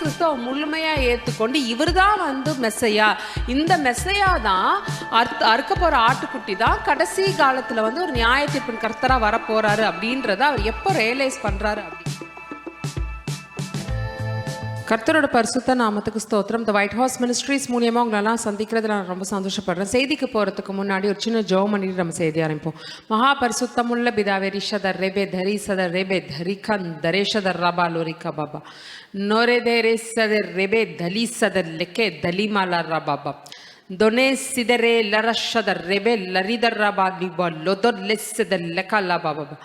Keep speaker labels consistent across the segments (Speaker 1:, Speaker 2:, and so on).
Speaker 1: கிறிஸ்துவ முழுமையாக ஏற்றுக்கொண்டு இவர் தான் வந்து மெஸ்ஸையா, இந்த மெஸ்ஸையா தான் அறுக்க போகிற ஆட்டுக்குட்டி தான் கடைசி காலத்தில் வந்து ஒரு நியாய தீர்ப்பின் கர்த்தராக வரப்போகிறாரு அப்படின்றத அவர் எப்போ ரியலைஸ் பண்ணுறாரு அப்படி. கர்த்தரோட பரிசுத்த நாமத்துக்கு ஸ்தோத்திரம். இந்த ஒயிட் ஹவுஸ் மினிஸ்ட்ரிஸ் மூலியமாக உங்களெல்லாம் சந்திக்கிறது நான் ரொம்ப சந்தோஷப்படுறேன். செய்திக்கு போகிறதுக்கு முன்னாடி ஒரு சின்ன ஜெபம் பண்ணிட்டு நம்ம செய்தி ஆரம்பிப்போம். மகா பரிசுத்தமுள்ள பிதாவே, ரிஷதர் ரெபே தரி சதர் ரெபே தரிகன் தரேஷதர் ரபா லோரிகா பாபா நோரே தேரே சதர் ரெபே தலி சதர் லெக்கே தலிமாலா ரபாபா ದೊನೆ ಸಿದರೆ ಲರಶದ ರೆಬೆ ಲರಿದರ ಬಾಬಾ ಲೊದೊರ್ ಲೆಸ್ಸದ ಲೆಕಲ್ಲ ಬಾಬಾ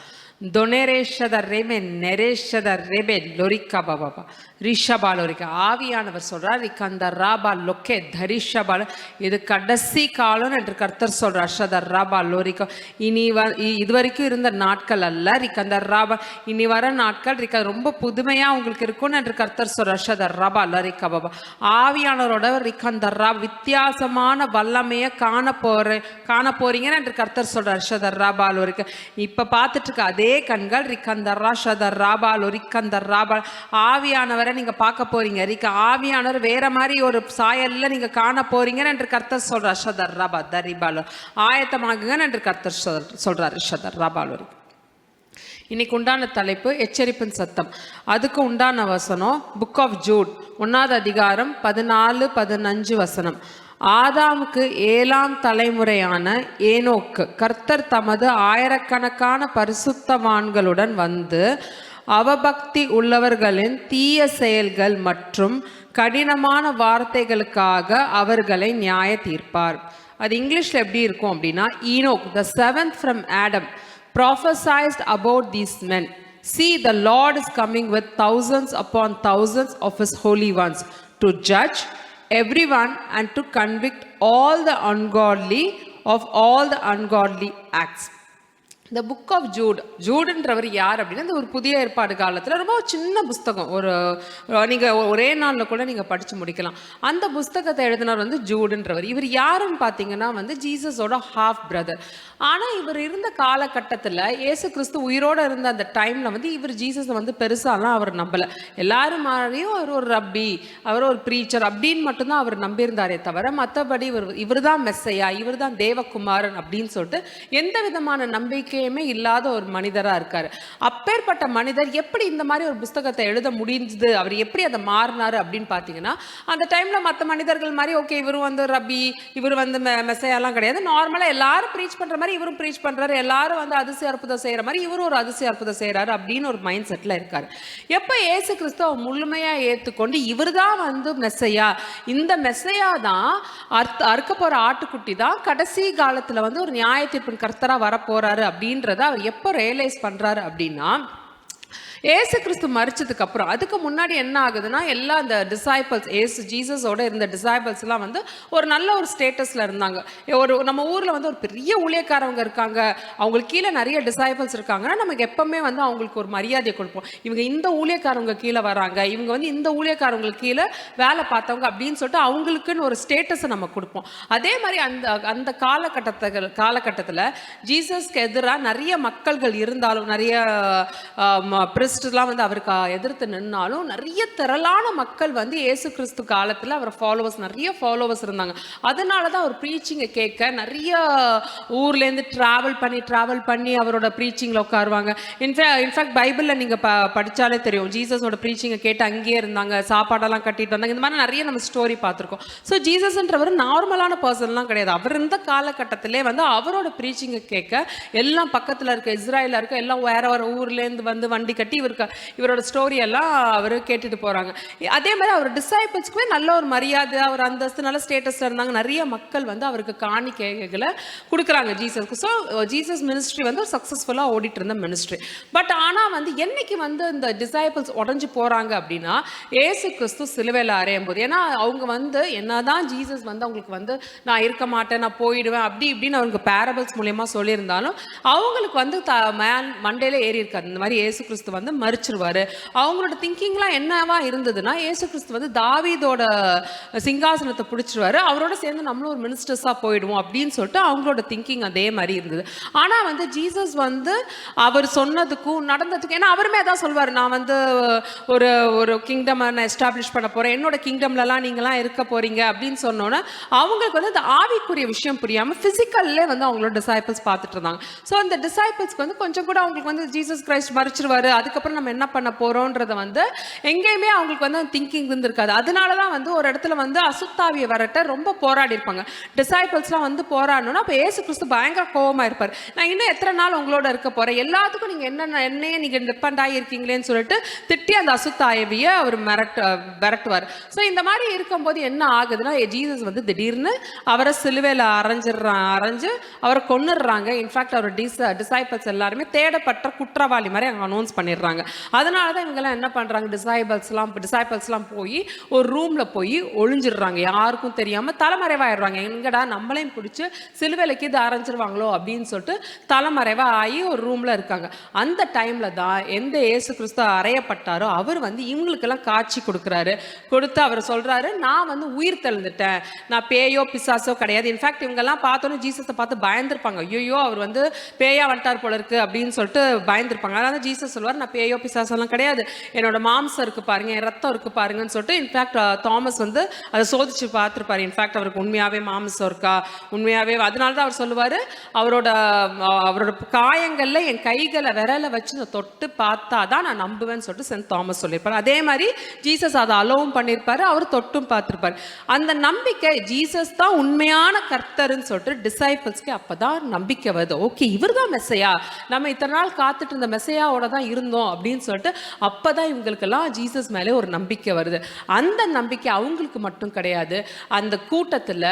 Speaker 1: ದೊನೆರೇಶದ ರೆಬೆ ನೆರೇಶದ ರೆಬೆ ಲೊರಿಕಾ ಬಾಬಾ ரிஷபாலோரிக்க ஆவியானவர் சொல்றார், அந்த ராபா லொக்கே தரிஷபால இது கடைசி காலம் என்று கர்த்தர் சொல்றார். அஷத ராபா லோரிக்க இனி இதுவரைக்கும் இருந்த நாட்கள் அல்ல, அந்த ராபா இனி வர நாட்கள் ரொம்ப புதுமையா உங்களுக்கு இருக்கும் என்று கர்த்தர் சொல்றார். அஷத ராபா லரிக்கா பாபா ஆவியானவரோட அந்த ரா வித்தியாசமான வல்லமையை காண போறீங்க என்று கர்த்தர் சொல்றார். அஷத ராபா லோரிக்க இப்ப பார்த்துட்டு இருக்க அதே கண்கள் அந்த ராஷத ராபா லோரிக்க அந்த ராபா ஆவியானவரை நீங்க பார்க்க போறீங்க. ஆவியானவர் வேற மாதிரி ஒரு சாயல்ல நீங்க காண போறீங்க என்று கர்த்தர் சொல்றார். ஷதர் ரபா தரிபாலோ ஆயத்தமாகுங்க என்று கர்த்தர் சொல்றார். ஷதர் ரபாலோ. இன்னைக்கு உண்டான தலைப்பு எச்சரிப்பின் சத்தம். அதுக்கு உண்டான வசனம் புக் ஆஃப் ஜூட் 1ஆம் அதிகாரம் 14-15 வசனம். ஆதாமுக்கு 7ஆம் தலைமுறையான ஏனோக்கு கர்த்தர் தமது ஆயிரக்கணக்கான பரிசுத்தவான்களுடன் வந்து அவபக்தி உள்ளவர்களின் தீய செயல்கள் மற்றும் கடினமான வார்த்தைகளுக்காக அவர்களை நியாய தீர்ப்பார். அது இங்கிலீஷ்ல எப்படி இருக்கும் அப்படின்னா, Enoch the 7th from Adam prophesied about these men. See, the Lord is coming with thousands upon thousands of his holy ones to judge everyone and to convict all the ungodly of all the ungodly acts. இந்த book of ஜூடுன்றவர் யார் அப்படின்னா, இந்த ஒரு புதிய ஏற்பாடு காலத்தில் ரொம்ப சின்ன புஸ்தகம், நீங்கள் ஒரே நாளில் கூட நீங்கள் படித்து முடிக்கலாம். அந்த புஸ்தகத்தை எழுதினவர் வந்து ஜூடுன்றவர். இவர் யாருன்னு பார்த்தீங்கன்னா வந்து ஜீசஸோட ஹாஃப் பிரதர். ஆனால் இவர் இருந்த காலகட்டத்தில் இயேசு கிறிஸ்து உயிரோடு இருந்த அந்த டைமில் வந்து இவர் ஜீசஸை வந்து பெருசாலாம் அவர் நம்பலை. எல்லாரும் மாதிரியும் அவர் ஒரு ரப்பி, அவர் ஒரு ப்ரீச்சர் அப்படின்னு மட்டும்தான் அவர் நம்பியிருந்தாரே தவிர மற்றபடி இவர் தான் மெஸ்ஸையா, இவர் தான் தேவகுமாரன் அப்படின்னு சொல்லிட்டு எந்த விதமான நம்பிக்கை இல்லாத ஒரு மனிதரா இருக்காரு. அப்பேற்பட்ட மனிதர் எப்படி இந்த மாதிரி ஒரு புஸ்தகத்தை எழுத முடிஞ்சது, அவர் எப்படி அதை மாறினாரு அப்படின்னு பாத்தீங்கன்னா, அந்த டைம்ல மற்ற மனிதர்கள் மாதிரி ஓகே இவரு வந்து ரபி, இவர் வந்து மெசையாலாம் கிடையாது. நார்மலா எல்லாரும் ப்ரீச் பண்ற மாதிரி இவரும் ப்ரீச் பண்றாரு, எல்லாரும் வந்து அதிசய அற்புதம் செய்யற மாதிரி இவரும் ஒரு அதிசய அற்புதம் செய்யறாரு அப்படின்னு ஒரு மைண்ட் செட்ல இருக்காரு. எப்ப இயேசு கிறிஸ்துவ முழுமையா ஏத்துக்கொண்டு இவர் தான் வந்து மெஸ்ஸையா, இந்த மெஸ்ஸையா தான் அறுக்க போற ஆட்டுக்குட்டி தான் கடைசி காலத்துல வந்து ஒரு நியாய தீர்ப்பின் கர்த்தரா வரப்போறாரு அப்படின்றத அவர் எப்போ ரியலைஸ் பண்றாரு அப்படின்னா, ஏசு கிறிஸ்து மரிச்சதுக்கு அப்புறம். அதுக்கு முன்னாடி என்ன ஆகுதுன்னா, எல்லா அந்த டிசைபிள்ஸ் ஜீசஸோட இருந்த டிசைபிள்ஸ் எல்லாம் வந்து ஒரு நல்ல ஒரு ஸ்டேட்டஸ்ல இருந்தாங்க. நம்ம ஊர்ல வந்து ஒரு பெரிய ஊழியக்காரவங்க இருக்காங்க, அவங்களுக்கு கீழே நிறைய டிசைபிள்ஸ் இருக்காங்கன்னா நமக்கு எப்பவுமே வந்து அவங்களுக்கு ஒரு மரியாதை கொடுப்போம். இவங்க இந்த ஊழியக்காரவங்க கீழே வராங்க, இவங்க வந்து இந்த ஊழியக்காரவங்களுக்கு கீழே வேலை பார்த்தவங்க அப்படின்னு சொல்லிட்டு அவங்களுக்குன்னு ஒரு ஸ்டேட்டஸை நம்ம கொடுப்போம். அதே மாதிரி அந்த காலகட்டத்தில் ஜீசஸ்க்கு எதிராக நிறைய மக்கள்கள் இருந்தாலும், நிறைய வந்து அவருக்கு எதிர்த்து நின்னாலும் நிறைய திரளான மக்கள் வந்து இயேசு கிறிஸ்து காலத்தில் அவர் நிறைய ஃபாலோவர்ஸ் இருந்தாங்க. அதனால தான் அவர் ப்ரீச்சிங்கை கேட்க நிறைய ஊர்லேருந்து ட்ராவல் பண்ணி அவரோட ப்ரீச்சிங்கில் உட்காருவாங்க. இன்ஃபேக்ட் பைபிளில் நீங்கள் படித்தாலே தெரியும், ஜீசஸோட ப்ரீச்சிங்கை கேட்டு அங்கேயே இருந்தாங்க, சாப்பாடெல்லாம் கட்டிட்டு வந்தாங்க. இந்த மாதிரி நிறைய நம்ம ஸ்டோரி பார்த்துருக்கோம். ஸோ ஜீசஸ்ன்றவர் நார்மலான பர்சன்லாம் கிடையாது. அவர் இந்த காலகட்டத்திலே வந்து அவரோட ப்ரீச்சிங்கை கேட்க எல்லாம் பக்கத்தில் இருக்க இஸ்ராயலில் இருக்க எல்லாம் வேற ஊர்லேருந்து வந்து வண்டி கட்டி இவரோட ஸ்டோரி எல்லாம் அவர் கேட்டுட்டு போறாங்க. அதே மாதிரி அவர் டிசைபிள்ஸ்க்குமே நல்ல ஒரு மரியாதை, அவர் அந்தஸ்து நல்ல ஸ்டேட்டஸ்ல இருந்தாங்க. நிறைய மக்கள் வந்து அவருக்கு காணிக்கைகளை கொடுக்குறாங்க ஜீசஸ்க்கு. ஸோ ஜீசஸ் மினிஸ்ட்ரி வந்து ஒரு சக்சஸ்ஃபுல்லா ஓடிட்டு இருந்த மினிஸ்ட்ரி. பட் ஆனா வந்து என்னைக்கு வந்து இந்த டிசைபிள்ஸ் உடஞ்சு போறாங்க அப்படின்னா, ஏசு கிறிஸ்து சிலுவையில் அறையும் போது. ஏன்னா அவங்க வந்து என்னதான் ஜீசஸ் வந்து அவங்களுக்கு வந்து நான் இருக்க மாட்டேன், நான் போயிடுவேன் அப்படி இப்படின்னு அவங்க பேரபிள்ஸ் மூலியமா சொல்லியிருந்தாலும் அவங்களுக்கு வந்து மண்டையில ஏறி இருக்காரு. இந்த மாதிரி ஏசு கிறிஸ்து வந்து வந்து மறிச்சிருவாரு. அவங்களோட திங்கிங்லாம் என்னவா இருந்ததுன்னா, இயேசு கிறிஸ்து வந்து தாவீதோட சிங்காசனத்தை பிடிச்சிருவாரு, அவரோட சேர்ந்து நம்மளும் ஒரு மினிஸ்டர்ஸா போயிடுவோம் அப்படின்னு சொல்லிட்டு அவங்களோட திங்கிங் அதே மாதிரி இருந்தது. ஆனா வந்து ஜீசஸ் வந்து அவர் சொன்னதுக்கும் நடந்ததுக்கும், ஏன்னா அவருமே அதான் சொல்வாரு, நான் வந்து ஒரு ஒரு கிங்டம் நான் எஸ்டாப்ளிஷ் பண்ண போறேன், என்னோட கிங்டம்லலாம் நீங்களாம் இருக்க போறீங்க அப்படின்னு சொன்னோன்னே அவங்களுக்கு வந்து அந்த ஆவிக்குரிய விஷயம் புரியாம பிசிக்கல்லே வந்து அவங்களோட டிசைபிள்ஸ் பார்த்துட்டு இருந்தாங்க. ஸோ அந்த டிசைபிள்ஸ்க்கு வந்து கொஞ்சம் கூட அவங்களுக்கு வந்து ஜீசஸ் கிரைஸ்ட் மறிச்சிருவாரு, அதுக்கப்புறம் நம்ம என்ன பண்ண போறோன்றத வந்து எங்கேயுமே அவங்களுக்கு வந்து திங்கிங் இருந்திருக்காது. அதனால தான் வந்து ஒரு இடத்துல வந்து அசுத்தாவியை வரட்ட ரொம்ப போராடி இருப்பாங்க. டிசைபிள்ஸ்லாம் வந்து போராடணும்னா அப்போ ஏசு கிறிஸ்து பயங்கர கோவமா இருப்பார். நான் இன்னும் எத்தனை நாள் உங்களோட இருக்க போறேன், எல்லாத்துக்கும் நீங்க என்னையே நீங்க டிபெண்ட் ஆகி இருக்கீங்களேன்னு சொல்லிட்டு திட்டி அந்த அசுத்தாவியை அவர் விரட்டுவார். ஸோ இந்த மாதிரி இருக்கும்போது என்ன ஆகுதுன்னா, ஜீசஸ் வந்து திடீர்னு அவரை சிலுவையில் அரைஞ்சு அவரை கொன்னுடுறாங்க. இன்ஃபேக்ட் அவர் டிசைபிள்ஸ் எல்லாருமே தேடப்பட்ட குற்றவாளி மாதிரி அங்கே அனௌன்ஸ் பண்ணிடுறாங்க. அதனால தான் இவங்கெல்லாம் என்ன பண்ணுறாங்க, டிசைபிள்ஸ்லாம் போய் ஒரு ரூமில் போய் ஒளிஞ்சிடுறாங்க, யாருக்கும் தெரியாமல் தலைமறைவாயிடுறாங்க. எங்கடா நம்மளையும் பிடிச்சி சிலுவையிலக்கு இது அரைஞ்சிருவாங்களோ அப்படின்னு சொல்லிட்டு தலைமறைவாக ஆகி ஒரு ரூமில் இருக்காங்க. அந்த டைமில் தான் எந்த இயேசு கிறிஸ்து அறையப்பட்டாரோ அவர் வந்து இவங்களுக்கெல்லாம் காட்சி கொடுத்து அவர் சொல்கிறாரு, நான் வந்து உயிர் தெழுந்துட்டேன், நான் பேயோ பிசாசோ கிடையாது. இன்ஃபேக்ட் இவங்கெல்லாம் பார்த்தோன்னே ஜீசஸை பார்த்து பயந்துருப்பாங்க, ஐயோ அவர் வந்து பேயா வந்துட்டார் போல இருக்கு அப்படின்னு சொல்லிட்டு பயந்துருப்பாங்க. அதனால ஜீசஸ் சொல்வார், நான் பேயோ பிசாசெல்லாம் கிடையாது, என்னோட மாம்சம் இருக்கு பாருங்க, என் ரத்தம் இருக்கு பாருங்கன்னு சொல்லிட்டு. இன்ஃபேக்ட் தாமஸ் வந்து அதை சோதிச்சு பார்த்துருப்பாரு. இன்ஃபேக்ட் அவருக்கு உண்மையாவே மாம்சம் இருக்கா, உண்மையாவே, அதனால தான் அவர் சொல்லுவார், அவரோட காயங்கள்ல என் கைகளை விரலை வச்சு நான் தொட்டு பார்த்தா தான் நான் நம்புவேன்னு சொல்லிட்டு சென்ட் தாமஸ் சொல்லியிருப்பாரு. அதே மாதிரி ஜீசஸ் அதை அலோவும் பண்ணியிருப்பாரு, அவர் தொட்டும் பார்த்துருப்பாரு. அந்த நம்பிக்கை ஜீசஸ் தான் உண்மையான கர்த்தர்ன்னு சொல்லிட்டு டிசைபிள்ஸ்க்கு அப்பதான் நம்பிக்கை வருது. ஓகே, இவர் தான் மெஸ்ஸையா, நம்ம இத்தனை நாள் காத்துட்டு இருந்த மெஸ்ஸையாவோட தான் இருந்தோம் அப்படின்னு சொல்லிட்டு அப்பதான் இவங்களுக்கெல்லாம் ஜீசஸ் மேலே ஒரு நம்பிக்கை வருது. அந்த நம்பிக்கை அவங்களுக்கு மட்டும் கிடையாது, அந்த கூட்டத்தில்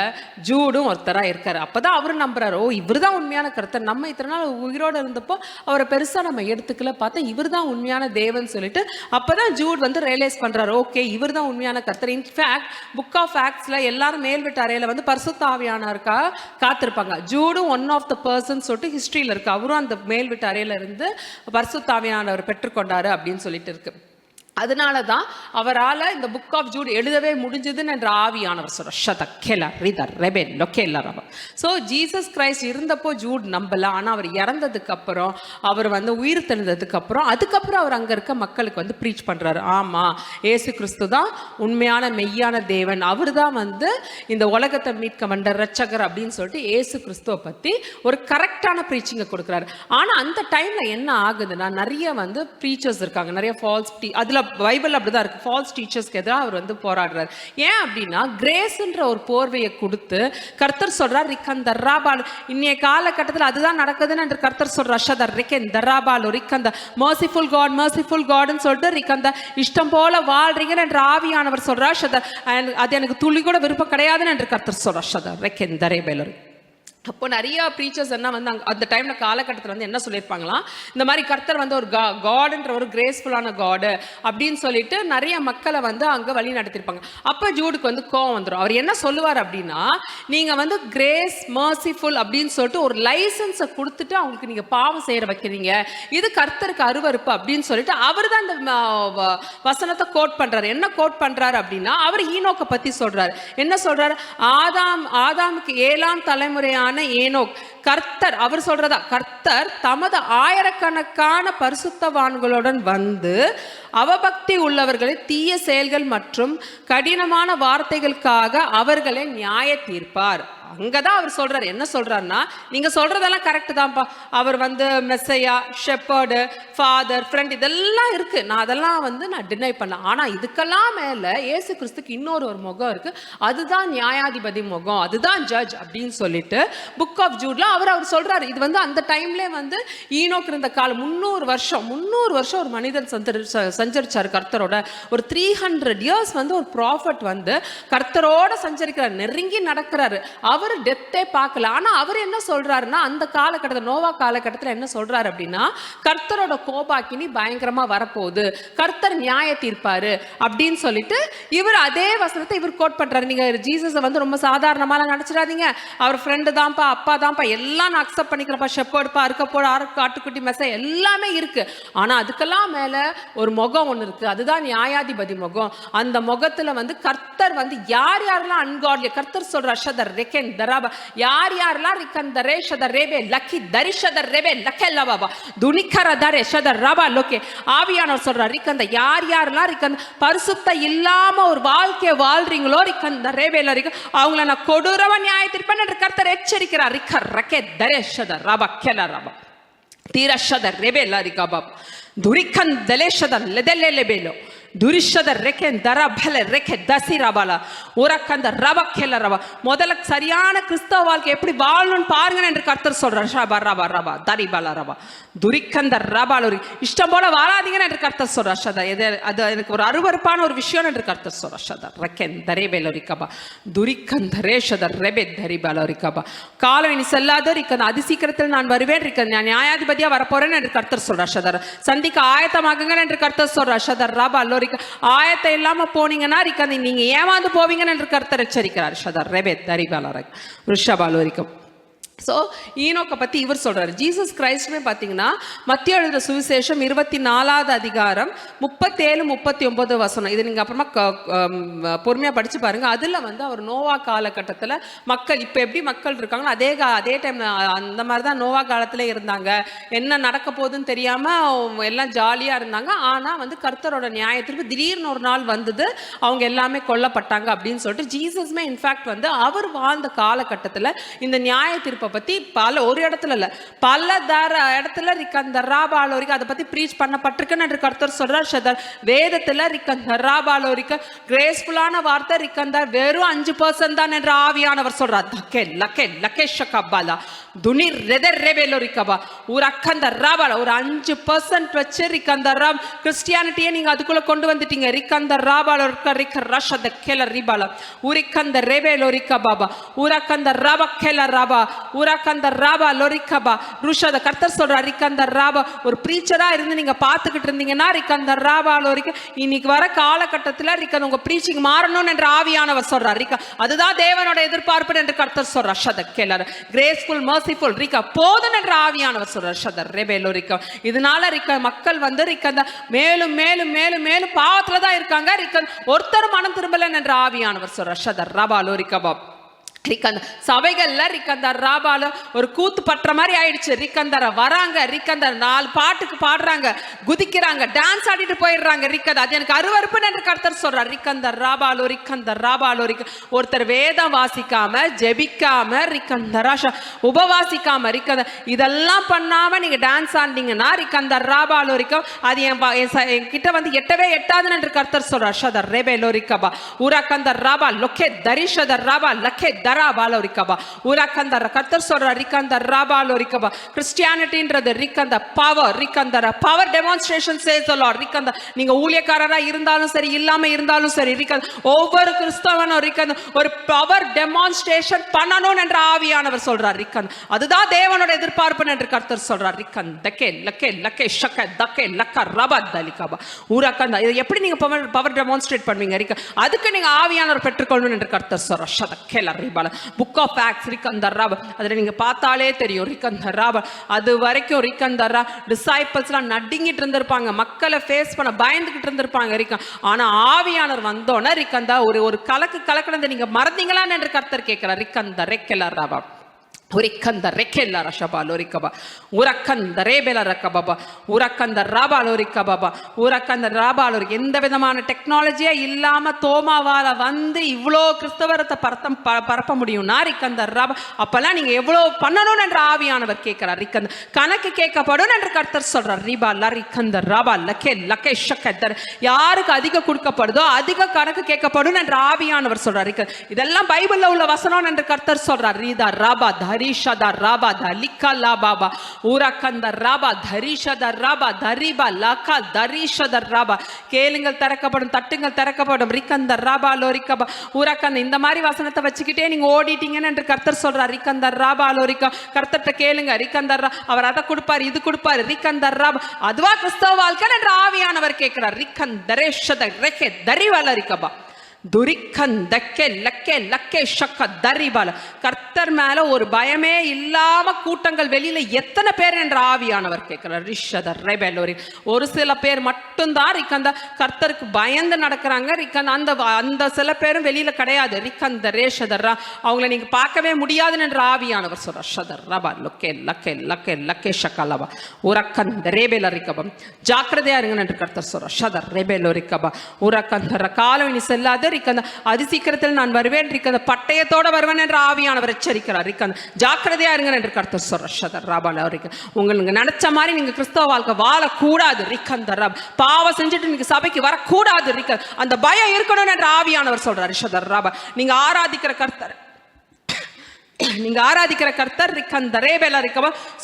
Speaker 1: ஜூடும் ஒருத்தரா இருக்காரு. அப்பதான் அவரு நம்புறாரு, ஓ இவர் தான் உண்மையான கர்த்தர், நம்ம இத்தனை நாள் உயிரோடு இருந்தப்போ அவரை பெருசா நம்ம எடுத்துக்கல, பார்த்தா இவர் தான் உண்மையான தேவன் சொல்லிட்டு அப்பதான் ஜூட் வந்து ரியலைஸ் பண்றாரு, ஓகே இவர் தான் உண்மையான கர்த்தர். இன்ஃபேக்ட் புக் ஆஃப் ஆக்ட்ஸ்ல எல்லாரும் மேல் வீட்டு அறையில வந்து பரிசுத்த ஆவியானவருக்கா காத்திருப்பாங்க. ஜூடும் ஒன் ஆஃப் த பர்சன் சொல்லிட்டு ஹிஸ்டரியில இருக்கு, அவரும் அந்த மேல் வீட்டு அறையில இருந்து பரிசுத்த ஆவியானவர் பெற்றுக்கொண்டாரு அப்படின்னு சொல்லிட்டு இருக்கு. அதனால தான் அவரால் இந்த புக் ஆஃப் ஜூட் எழுதவே முடிஞ்சதுன்னு என்ற ஆவியானவர் சொல்கிறார். ஸோ ஜீசஸ் கிரைஸ்ட் இருந்தப்போ ஜூட் நம்பல, ஆனால் அவர் இறந்ததுக்கு அப்புறம், அவர் வந்து உயிர் தெழுந்ததுக்கு அப்புறம், அதுக்கப்புறம் அவர் அங்கே இருக்க மக்களுக்கு வந்து ப்ரீச் பண்ணுறாரு, ஆமாம் ஏசு கிறிஸ்து தான் உண்மையான மெய்யான தேவன், அவர் தான் வந்து இந்த உலகத்தை மீட்க வந்த ரட்சகர் அப்படின்னு சொல்லிட்டு ஏசு கிறிஸ்துவை பற்றி ஒரு கரெக்டான ப்ரீச்சிங்கை கொடுக்குறாரு. ஆனால் அந்த டைமில் என்ன ஆகுதுன்னா, நிறைய வந்து ப்ரீச்சர்ஸ் இருக்காங்க, நிறைய ஃபால்ஸ் அதில் பைபிள் அப்படிதான் இருக்கு, ஃபால்ஸ் டீச்சர்ஸ்க்கு எதிராக அவர் வந்து போராடுறாரு. ஏன் அப்படின்னா, கிரேஸ்ன்ற ஒரு போர்வையை கொடுத்து கர்த்தர் சொல்றார், ரிக்கந்த தர்ராபால், இன்னைய காலகட்டத்தில் அதுதான் நடக்குதுன்னு என்று கர்த்தர் சொல்றார், ஷதர் ரிக்கன் தர்ராபால் ரிக்கந்த மர்சிஃபுல் காட்னு சொல்லிட்டு ரிக்கந்த இஷ்டம் போல வாழ்றீங்கன்னு என்று ஆவியானவர் சொல்றார், ஷதர் அது எனக்கு துளி கூட விருப்பம் கிடையாதுன்னு என்று கர்த்தர் சொல்றார், ஷதர் ரிக்கன் தரேபேலர். அப்போ நிறைய ப்ரீச்சர்ஸ் என்ன வந்து அந்த டைம்ல காலகட்டத்தில் வந்து என்ன சொல்லியிருப்பாங்களாம், இந்த மாதிரி கர்த்தர் வந்து ஒரு காடுன்ற ஒரு கிரேஸ்ஃபுல்லான காடு அப்படின்னு சொல்லிட்டு நிறைய மக்களை வந்து அங்கே வழி நடத்திருப்பாங்க. அப்போ ஜூடுக்கு வந்து கோவம் வந்துடும். அவர் என்ன சொல்லுவார் அப்படின்னா, நீங்க வந்து கிரேஸ் மர்சிஃபுல் அப்படின்னு சொல்லிட்டு ஒரு லைசன்ஸை கொடுத்துட்டு அவங்களுக்கு நீங்க பாவம் செய்ய வைக்கிறீங்க, இது கர்த்தருக்கு அருவருப்பு அப்படின்னு சொல்லிட்டு அவர் தான் இந்த வசனத்தை கோட் பண்றாரு. என்ன கோட் பண்றாரு அப்படின்னா, அவர் ஈனோக்கை பத்தி சொல்றாரு. என்ன சொல்றாரு, ஆதாமுக்கு 7ஆம் தலைமுறையான ஏனோக், கர்த்தர் அவர் சொல்றதா, கர்த்தர் தமது ஆயிரக்கணக்கான பரிசுத்தவான்களுடன் வந்து அவபக்தி உள்ளவர்களை தீய செயல்கள் மற்றும் கடினமான வார்த்தைகளுக்காக அவர்களை நியாய தீர்ப்பார். அங்கதான் அவர் சொல்றாரு. என்ன சொல்றாருன்னா, நீங்க சொல்றதெல்லாம் கரெக்ட் தான்ப்பா, அவர் வந்து மெஸ்ஸையா, ஷெப்பர்டு, ஃபாதர், ஃப்ரெண்ட் இதெல்லாம் இருக்கு, நான் அதெல்லாம் வந்து நான் டினை பண்ணேன். ஆனா இதுக்கெல்லாம் மேல இயேசு கிறிஸ்துக்கு இன்னொரு முகம் இருக்கு, அதுதான் நியாயாதிபதி முகம், அதுதான் ஜட்ஜ் அப்படின்னு சொல்லிட்டு புக் ஆஃப் ஜூட்ல அவர் சொல்றாரு. இது வந்து அந்த டைம்ல வந்து ஈனோக்கு இருந்த காலம் 300 வருஷம் ஒரு மனிதன் சஞ்சரிச்சாரு கர்த்தரோட. ஒரு 300 இயர்ஸ் வந்து ஒரு ப்ராஃபட் வந்து கர்த்தரோட சஞ்சரிக்கிறார், நெருங்கி நடக்கிறாரு. அவர் டெத்தே பார்க்கல. ஆனா அவர் என்ன சொல்றாருன்னா, அந்த காலகட்டத்தில் நோவா காலகட்டத்தில் என்ன சொல்றாரு அப்படின்னா, கர்த்தரோட கோபாக்கினி பயங்கரமா வரப்போகுது, கர்த்தர் நியாய தீர்ப்பாரு அப்படின்னு சொல்லிட்டு இவர் அதே வசனத்தை இவர் கோட் பண்றாரு. நீங்க ஜீசஸை வந்து ரொம்ப சாதாரணமா நினைச்சிடாதீங்க. அவர் ஃப்ரெண்டு தான்ப்பா, அப்பா தான்ப்பா, எல்லாம் நான் அக்செப்ட் பண்ணிக்கிறப்பா, ஷெப்பர்ட்பா, இருக்கப்போட ஆட்டுக்குட்டி மெசை எல்லாமே இருக்கு. ஆனா அதுக்கெல்லாம் மேல ஒரு முகம் ஒண்ணு இருக்கு, அதுதான் நியாயாதிபதி முகம். அந்த முகத்துல வந்து கர்த்தர் வந்து யார் யாரெல்லாம் அன்காட்லி, கர்த்தர் சொல்ற ஷதர் ரெக்கென் தராபா, யார் யாரெல்லாம் ரிக்கன் தரே ஷதர் ரேபே லக்கி தரிஷதர் ரேபே லக்கெல்ல பாபா துனிக்கர தரே ஷதர் ரபா லோகே. ஆவியானவர் சொல்றார், ரிக்கந்த யார் யாரெல்லாம் ரிக்கந்த பரிசுத்த இல்லாம ஒரு வாழ்க்கையை வாழ்றீங்களோ ரிக்கந்த ரேபேல இருக்கு, அவங்கள நான் கொடூரமா நியாயத்தீர்ப்பேன் என்று கர்த்தர் எச்சரிக்கிறார். ரிக்கர் ரக்கே தரே ஷதர் ரபா கெல ரபா தீரஷதர் ரேபே லரிகா பாபா துரிக்கன் தலேஷதர் லெதெல்லே லெபேலோ துரிஷத ரெக்கே தர பல ரெக்கே தசிரபல உரக்கந்த ரப கெல ரப. முதல்ல சரியான கிறிஸ்தவ வாழ்க்கை எப்படி வாழணும்னு பாருங்க என்று கர்த்தர் சொல்றார். ரபா ரபா ரபா தரிபல ரபா துரிக்கந்த ரபால இஷ்டம் போல வாழாதீங்கன்னு என்று கர்த்தர் சொல்றார். ஷதா அது எனக்கு ஒரு அருவருப்பான ஒரு விஷயம் என்று கர்த்தர் சொல்றார். ஷதா ரெக்கே தரேபேலரிகபா துரிக்கந்த ரேஷத ரெபே தரிபலரிகபா. காலம் இனி செல்லாதோ ரிக்கந்த அதிசீக்கிரத்தில் நான் வருவேன், ரிக்கந்த நான் நியாயாதிபதியா வரப்போறேன் என்று கர்த்தர் சொல்றார். ஷதர் சந்திக்க ஆயத்தமாகுங்க என்று கர்த்தர் சொல்றார். ஷதர் ரபா ஆயத்தை இல்லாம போனீங்கன்னா நீங்க ஏமாந்து போவீங்கன்னு என்று கர்த்தர் எச்சரிக்கிறார். ஷதர் ரெபே தரிபலரை ரிஷபாலோரிக்கம். ஸோ ஈனோக்கை பற்றி இவர் சொல்கிறார். ஜீசஸ் கிரைஸ்டுமே பார்த்தீங்கன்னா மத்திய எழுதுகிற சுவிசேஷம் 24வது அதிகாரம் 37-39 வசனம், இது நீங்கள் அப்புறமா பொறுமையாக படித்து பாருங்கள். அதில் வந்து அவர் நோவா காலகட்டத்தில் மக்கள் இப்போ எப்படி மக்கள் இருக்காங்களோ அதே டைம் அந்த மாதிரி தான் நோவா காலத்தில் இருந்தாங்க. என்ன நடக்க போகுதுன்னு தெரியாமல் எல்லாம் ஜாலியாக இருந்தாங்க. ஆனால் வந்து கர்த்தரோட நியாயத்திற்கு திடீர்னு ஒரு நாள் வந்தது, அவங்க எல்லாமே கொல்லப்பட்டாங்க அப்படின்னு சொல்லிட்டு ஜீசஸ்மே இன்ஃபேக்ட் வந்து அவர் வாழ்ந்த காலகட்டத்தில் இந்த நியாய தீர்ப்பை பத்தி ஒரு இடத்துல இல்ல பல இடத்துல ரிக்கந்த ராபாலோரிக்க அதை பத்தி பிரீச் பண்ணப்பட்டிருக்குன்னு என்று கர்த்தர் சொல்றார். ஷதர் வேதத்துல ரிக்கந்த ராபாலோரிக்க கிரேஸ்ஃபுல்லான வார்த்தை ரிக்கந்த வெறும் 5% தான் என்று ஆவியானவர் சொல்றார். தக்கே லக்கே லக்கேஷகபாலா துனிர் ரெதர் ரெபேலோரிக்கபா ஒரு அக்கந்த ராபால ஒரு 5% வச்சு ரிக்கந்த ராம் கிறிஸ்டியானிட்டியை நீங்க அதுக்குள்ள கொண்டு வந்துட்டீங்க. ரிக்கந்த ராபாலோரிக்க ரிக்க ரஷத கேல ரிபாலா உரிக்கந்த ரெபேலோரிக்க பாபா உரக்கந்த ரப கேல ரபா உரக்கந்த ராபா லோரிக்கபா ருஷத. கர்த்தர் சொல்றார், ரிக்கந்த ராபா ஒரு பிரீச்சரா இருந்து நீங்க பார்த்துக்கிட்டு இருந்தீங்கன்னா ரிக்கந்த ராபா லோரிக்க இன்னைக்கு வர காலகட்டத்தில் ரிக்கந்த உங்க பிரீச்சிங் மாறணும் என்று ஆவியானவர் சொல்றார். ரிக்க அதுதான் தேவனோட எதிர்பார்ப்பு என்று கர்த்தர் சொல்றார். ஷத கேலர் கிரேஸ்ஃபுல் மர்சிஃபுல் ரிக்க போதும் என்று ஆவியானவர் சொல்றார். ஷதர் ரெபேலோ ரிக்க. இதனால ரிக்க மக்கள் வந்து ரிக்கந்த மேலும் மேலும் மேலும் மேலும் பாவத்துல தான் இருக்காங்க. ரிக்கந்த ஒருத்தர் மனம் திரும்பல என்று ஆவியானவர் சொல்றார். ஷதர் ரபா லோரிக்கபா ரிக்கந்த சபைகள்ல ரிக்கந்தர் ராபால ஒரு கூத்து பற்ற மாதிரி ஆயிடுச்சு. ரிக்கந்தர வராங்க, ரிக்கந்தர் 4 பாட்டுக்கு பாடுறாங்க, குதிக்கிறாங்க, டான்ஸ் ஆடிட்டு போயிடுறாங்க. ரிக்கந்த அது எனக்கு அருவருப்பு என்று கர்த்தர் சொல்றார். ரிக்கந்தர் ராபாலோ ரிக்கந்தர் ராபாலோ ஒருத்தர் வேதம் வாசிக்காம ஜெபிக்காம ரிக்கந்தராஷா உபவாசிக்காம ரிக்கந்த இதெல்லாம் பண்ணாம நீங்க டான்ஸ் ஆடினீங்கன்னா ரிக்கந்தர் ராபாலோ ரிக்க அது என் கிட்ட வந்து எட்டவே எட்டாதுன்னு என்று கர்த்தர் சொல்றார். ஷதர் ரெபேலோ ரிக்கபா உரக்கந்தர் ராபா லொக்கே தரிஷதர் ராபா லக்கே கர்த்தர் சொல்ற ரிக்கந்த ராபாலோரிக்கபா. கிறிஸ்டியானிட்டின்றது ரிக்கந்த பவர், ரிக்கந்த பவர் டெமான்ஸ்ட்ரேஷன் சேஸ் தி லார்ட். ரிக்கந்த நீங்க ஊழியக்காரரா இருந்தாலும் சரி இல்லாம இருந்தாலும் சரி ரிக்கந்த ஒவ்வொரு கிறிஸ்தவனும் ரிக்கந்த ஒரு பவர் டெமான்ஸ்ட்ரேஷன் பண்ணணும் என்று ஆவியானவர் சொல்றார். ரிக்கந்த அதுதான் தேவனோட எதிர்பார்ப்பு என்று கர்த்தர் சொல்றார். ரிக்கந்த கே லக்கே லக்கே ஷக்க தக்கே லக்க ரபதலிகபா உரக்கந்த. இது எப்படி நீங்க பவர் டெமான்ஸ்ட்ரேட் பண்ணுவீங்க? ரிக்க அதுக்கு நீங்க ஆவியானவர் பெற்றுக்கொள்ளணும் என்று கர்த்தர் சொல்றார். ஷதக்கேல புக் ஆஃப் ஆக்ட்ஸ் ரிக்கந்த ராபா அதுல நீங்க பார்த்தாலே தெரியும். ரிக்கந்த ராபா அது வரைக்கும் ரிக்கந்த ரா டிசைபிள்ஸ்லாம் நடுங்கிட்டு இருந்திருப்பாங்க, மக்களை ஃபேஸ் பண்ண பயந்துகிட்டு இருந்திருப்பாங்க. ஆனா ஆவியானவர் வந்தோன்னா ரிக்கந்தா ஒரு கலக்கணத்தை நீங்க மறந்தீங்களான்னு என்று கர்த்தர் கேட்கிறார். ரிக்கந்த ரெக்கல ராபா உரிக்கந்த ரெக்கெல்ல ரஷபாலோரிக்கபா உரக்கந்த ரேபேல ரக்கபாபா உரக்கந்த ராபாலோரிக்கபாபா உரக்கந்த ராபாலோரி. எந்த விதமான டெக்னாலஜியா இல்லாம தோமாவால வந்து இவ்வளோ கிறிஸ்தவரத்தை பரப்ப முடியும்னா ரிக்கந்த ராபா அப்பெல்லாம் நீங்க எவ்வளவு பண்ணணும் என்று ஆவியானவர் கேட்கிறார். ரிக்கந்த கணக்கு கேட்கப்படும் என்று கர்த்தர் சொல்றார். ரிபாலா ரிக்கந்த ராபா லக்கே லக்கே ஷக்கத்தர் யாருக்கு அதிக கொடுக்கப்படுதோ அதிக கணக்கு கேட்கப்படும் என்று ஆவியானவர் சொல்றார். இதெல்லாம் பைபிள்ல உள்ள வசனம் என்று கர்த்தர் சொல்றார். ரீதா ராபா தரிஷத ராபா தலிக்கா லாபாபா ஊரக்கந்த ராபா தரிஷத ராபா தரிபா லகா தரிஷத ராபா. கேளுங்கள் திறக்கப்படும், தட்டுங்கள் திறக்கப்படும். ரிக்கந்த ராபா லோரிக்கபா ஊரக்கந்த. இந்த மாதிரி வசனத்தை வச்சுக்கிட்டே நீங்க ஓடிட்டீங்கன்னு என்று கர்த்தர் சொல்றார். ரிக்கந்த ராபா லோரிக்கா. கர்த்தர்ட்ட கேளுங்க. ரிக்கந்தர் அவர் அதை கொடுப்பார், இது கொடுப்பாரு. ரிக்கந்தர் ராபா. அதுவா கிறிஸ்தவ வாழ்க்கை என்று ஆவியானவர் கேட்கிறார். ரிக்கந்தரேஷத ரெக்கே தரிவலரிக்கபா துரிக்கந்தக்கே லக்கே லக்கே ஷக்க தரிபால. கர்த்தர் மேல ஒரு பயமே இல்லாம கூட்டங்கள் வெளியில எத்தனை பேர் என்ற ஆவியானவர் கேட்கிறார். ரிஷதர் ரெபெலோரி. ஒரு சில பேர் மட்டும்தான் ரிக்கந்த கர்த்தருக்கு பயந்து நடக்கிறாங்க. ரிக்கந்த அந்த அந்த சில பேரும் வெளியில கிடையாது. ரிக்கந்த ரேஷதர்ரா அவங்கள நீங்க பார்க்கவே முடியாதுன்னு என்ற ஆவியானவர் சொல்றார். ஷதர் ரபா லொக்கே லக்கே லக்கே லக்கே ஷக்கலபா உரக்கந்த ரேபேல ரிக்கபம். ஜாக்கிரதையா இருங்க என்று கர்த்தர் சொல்றார். ஷதர் ரெபேலோ ரிக்கபா உரக்கந்த காலம் இனி செல்லாது. அதி சீக்கிரத்தில் நான் வருவேன். பட்டயத்தோட வருவேன் என்று ஆவியானவர் எச்சரிக்கிறார். ஜாக்கிரதையா இருங்க என்று கர்த்தர் சொல்றார். உங்களுக்கு நினைச்ச மாதிரி நீங்க கிறிஸ்தவ வாழ்க்கை வாழக்கூடாது. பாவம் செஞ்சுட்டு நீங்க சபைக்கு வரக்கூடாது. அந்த பயம் இருக்கணும் என்று ஆவியானவர் சொல்றார். நீங்க ஆராதிக்கிற கர்த்தர் நீங்க ஆராதிக்கிற கர்த்தர்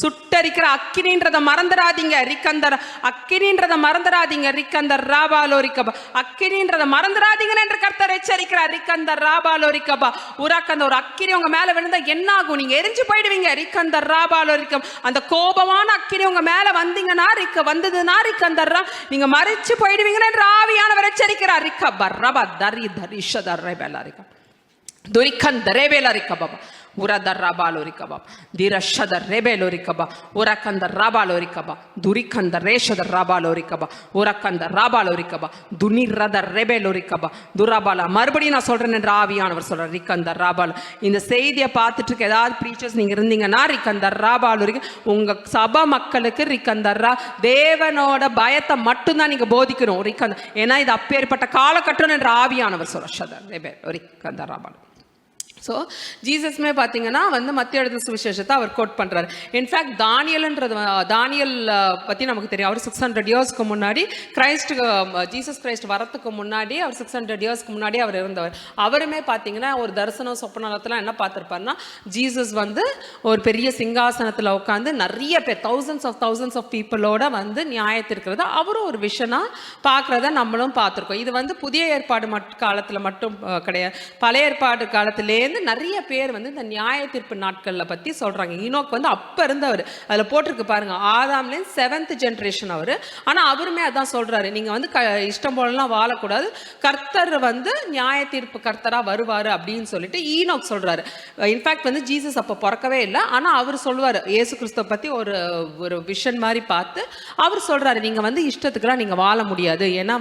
Speaker 1: சுட்டரிக்கிற அக்கினின்றத மறந்துடாதீங்க. ரிக்கந்தர் அக்கினின்றத மறந்துடாதீங்க. ரிக்கந்தர் ராபாலோ ரிக்கபா அக்கினின்றத மறந்துடாதீங்க என்று கர்த்தர் எச்சரிக்கிறார். ரிக்கந்தர் ராபாலோ ரிக்கபா உராக்கந்த. ஒரு அக்கினி உங்க மேல விழுந்தா என்ன ஆகும்? நீங்க எரிஞ்சு போயிடுவீங்க. ரிக்கந்தர் ராபாலோ ரிக்கம். அந்த கோபமான அக்கினி உங்க மேல வந்தீங்கன்னா வந்ததுன்னா ரிக்கந்தர் நீங்க மறைச்சு போயிடுவீங்க என்று ஆவியானவர் எச்சரிக்கிறார். ரிக்கபா ரபா தரி தரிஷதர் ரெபெலா ரிக்கம் துரிக்கந்த ரெபெலா ரிக்கபா உரதர் ராபாலோரிக்கபா திரஷதர் ரெபேலோரிக்கபா உரக்கந்தர் ராபாலோரிக்கபா துரிக்கந்தர் ரேஷதர் ராபாலோரிக்கபா உரக்கந்தர் ராபாலோரிக்கபா துனிரதர் ரெபேலோரிக்கபா துராபாலா. மறுபடியும் நான் சொல்றேன் என்று ஆவியானவர் சொல்றார். ரிக்கந்தர் ராபால். இந்த செய்தியை பார்த்துட்டு இருக்க ஏதாவது ப்ரீச்சர்ஸ் நீங்க இருந்தீங்கன்னா ரிக்கந்தர் ராபாலோரிக்க உங்க சபை மக்களுக்கு ரிக்கந்தர் தேவனோட பயத்தை மட்டும்தான் நீங்க போதிக்கணும். ரிக்கந்த ஏன்னா இது அப்பேற்பட்ட காலகட்டம் என்று ஆவியானவர் சொல்றார். ஷதர் ரெபேலோரிக்கந்தர் ராபால். ஸோ ஜீசஸ்மே பார்த்தீங்கன்னா மத்திய எழுதின சுவிசேஷத்தை அவர் கோட் பண்ணுறாரு. இன்ஃபேக்ட் தானியல் பற்றி நமக்கு தெரியும். அவர் 600 இயர்ஸ்க்கு முன்னாடி ஜீசஸ் கிரைஸ்ட் வரத்துக்கு முன்னாடி அவர் 600 இயர்ஸ்க்கு முன்னாடி அவர் இருந்தவர். அவருமே பார்த்தீங்கன்னா ஒரு தரிசனம் சொப்பனத்தில் என்ன பார்த்துருப்பாருன்னா ஜீசஸ் ஒரு பெரிய சிங்காசனத்தில் உட்காந்து நிறைய பேர் thousands of பீப்புளோட நியாயத்திருக்கிறத அவரும் ஒரு விஷனாக பார்க்குறத நம்மளும் பார்த்துருக்கோம். இது புதிய ஏற்பாடு காலத்தில் மட்டும் கிடையாது. பழைய ஏற்பாடு காலத்திலேருந்து நிறைய பேர் இந்த நியாய தீர்ப்பு நாட்கள்ல பத்தி சொல்றாங்க. ஈனோக் அப்ப இருந்தவர். அதுல போட்டிருக்கு பாருங்க, ஆதாம்ல 7th ஜெனரேஷன் அவரு. ஆனா அவருமே அதான் சொல்றாரு, நீங்க இஷ்டம் போலலாம் வாழக்கூடாது, கர்த்தர் நியாய தீர்ப்பு கர்த்தரா வருவாரு அப்படின்னு சொல்லிட்டு ஈனோக் சொல்றாரு. இன்ஃபேக்ட் ஜீசஸ் அப்ப பிறக்கவே இல்லை. ஆனா அவர் சொல்லுவாரு இயேசு கிறிஸ்துவ பத்தி ஒரு விஷன் மாதிரி பார்த்து அவர் சொல்றாரு, நீங்க இஷ்டத்துக்குலாம் நீங்க வாழ முடியாது, ஏன்னா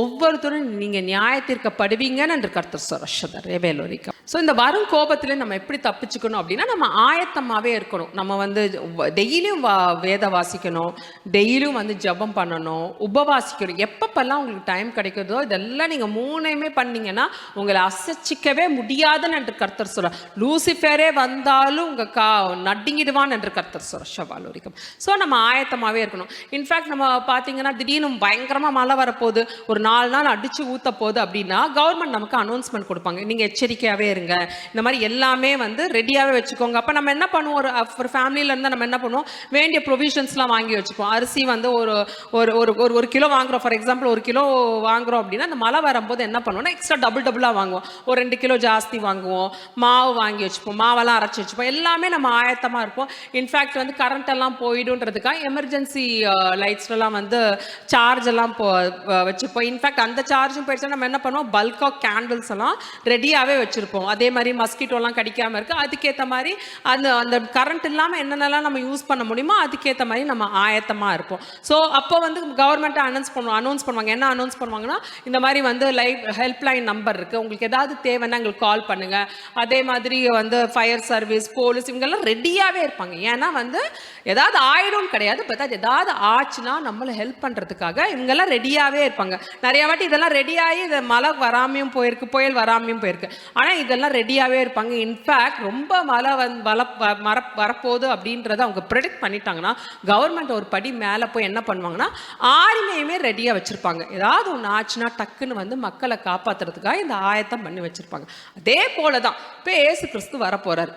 Speaker 1: ஒவ்வொருத்தரும் நீங்க நியாய தீர்க்கப்படுவீங்கன்னு என்று கர்த்தர் சொல்றார். ஸோ இந்த வரும் கோபத்தில் நம்ம எப்படி தப்பிச்சுக்கணும் அப்படின்னா, நம்ம ஆயத்தமாகவே இருக்கணும். நம்ம டெய்லியும் வேத வாசிக்கணும், டெய்லியும் ஜபம் பண்ணணும், உபவாசிக்கணும். எப்பப்பெல்லாம் உங்களுக்கு டைம் கிடைக்கிறதோ இதெல்லாம் நீங்கள் 3மே பண்ணீங்கன்னா உங்களை அசைச்சிக்கவே முடியாதுன்னு என்று கர்த்தர் சொல்கிறார். லூசிஃபரே வந்தாலும் உங்கள் நடுங்கிடுவான் என்று கர்த்தர் சொல்கிறார். ஷவாலோரிக்கம். ஸோ நம்ம ஆயத்தமாகவே இருக்கணும். இன்ஃபேக்ட் நம்ம பார்த்தீங்கன்னா திடீர்னு பயங்கரமாக மழை வரப்போகுது, ஒரு 4 நாள் அடித்து ஊற்ற போகுது அப்படின்னா கவர்மெண்ட் நமக்கு அனௌன்ஸ்மெண்ட் கொடுப்பாங்க, நீங்கள் எச்சரிக்கையாகவே இருங்க, இந்த மாதிரி எல்லாமே ரெடியாகவே வச்சுக்கோங்க. அப்போ நம்ம என்ன பண்ணுவோம், ஒரு ஃபேமிலியில இருந்தால் நம்ம என்ன பண்ணுவோம், வேண்டிய ப்ரொவிஷன்ஸ்லாம் வாங்கி வச்சுப்போம். அரிசி ஒரு கிலோ வாங்குறோம், ஃபார் எக்ஸாம்பிள் 1 கிலோ வாங்குறோம் அப்படின்னா அந்த மழை வரும்போது என்ன பண்ணுவோம்னா எக்ஸ்ட்ரா டபுளாக வாங்குவோம். ஒரு 2 கிலோ ஜாஸ்தி வாங்குவோம். மாவு வாங்கி வச்சுப்போம், மாவெல்லாம் அரைச்சி வச்சுப்போம். எல்லாமே நம்ம ஆயத்தமாக இருப்போம். இன்ஃபேக்ட் கரண்ட் எல்லாம் போயிடுன்றதுக்காக எமர்ஜென்சி லைட்ஸ்லாம் சார்ஜ் எல்லாம் வச்சுப்போம். இன்ஃபேக்ட் அந்த சார்ஜும் போயிடுச்சா நம்ம என்ன பண்ணுவோம், பல்காக கேண்டில்ஸ் எல்லாம் ரெடியாகவே வச்சுருப்போம். அதே மாதிரி மஸ்கிட்டோலாம் கடிக்காமல் இருக்குது, அதுக்கேற்ற மாதிரி அந்த கரண்ட் இல்லாமல் என்னென்னலாம் நம்ம யூஸ் பண்ண முடியுமோ அதுக்கேற்ற மாதிரி நம்ம ஆயத்தமாக இருப்போம். ஸோ அப்போ கவர்மெண்ட்டை அனௌன்ஸ் பண்ணுவாங்க. என்ன அனௌன்ஸ் பண்ணுவாங்கன்னா, இந்த மாதிரி லைவ் ஹெல்ப்லைன் நம்பர் இருக்குது, உங்களுக்கு ஏதாவது தேவைன்னா எங்களுக்கு கால் பண்ணுங்கள். அதே மாதிரி ஃபயர் சர்வீஸ், போலீஸ் இவங்கெல்லாம் ரெடியாகவே இருப்பாங்க. ஏன்னா ஏதாவது ஆயிடும் கிடையாது, பட் அது ஏதாவது ஆச்சுன்னா நம்மளை ஹெல்ப் பண்ணுறதுக்காக இவங்கெல்லாம் ரெடியாகவே இருப்பாங்க. நிறைய வாட்டி இதெல்லாம் ரெடியாகி இது மழை வராமையும் போயிருக்கு, புயல் வராமையும் போயிருக்கு. ஆனால் இதெல்லாம் ரெடியாகவே இருப்பாங்க. இன்ஃபேக்ட் ரொம்ப மழை வரப்போகுது அப்படின்றத அவங்க ப்ரெடிக்ட் பண்ணிட்டாங்கன்னா கவர்மெண்ட் ஒரு படி மேலே போய் என்ன பண்ணுவாங்கன்னா ஆர்மியுமே ரெடியாக வச்சுருப்பாங்க. ஏதாவது ஒன்று ஆச்சுன்னா டக்குன்னு மக்களை காப்பாற்றுறதுக்காக இந்த ஆயத்தம் பண்ணி வச்சுருப்பாங்க. அதே போல தான் இப்போ இயேசு கிறிஸ்து வரப்போகிறார்.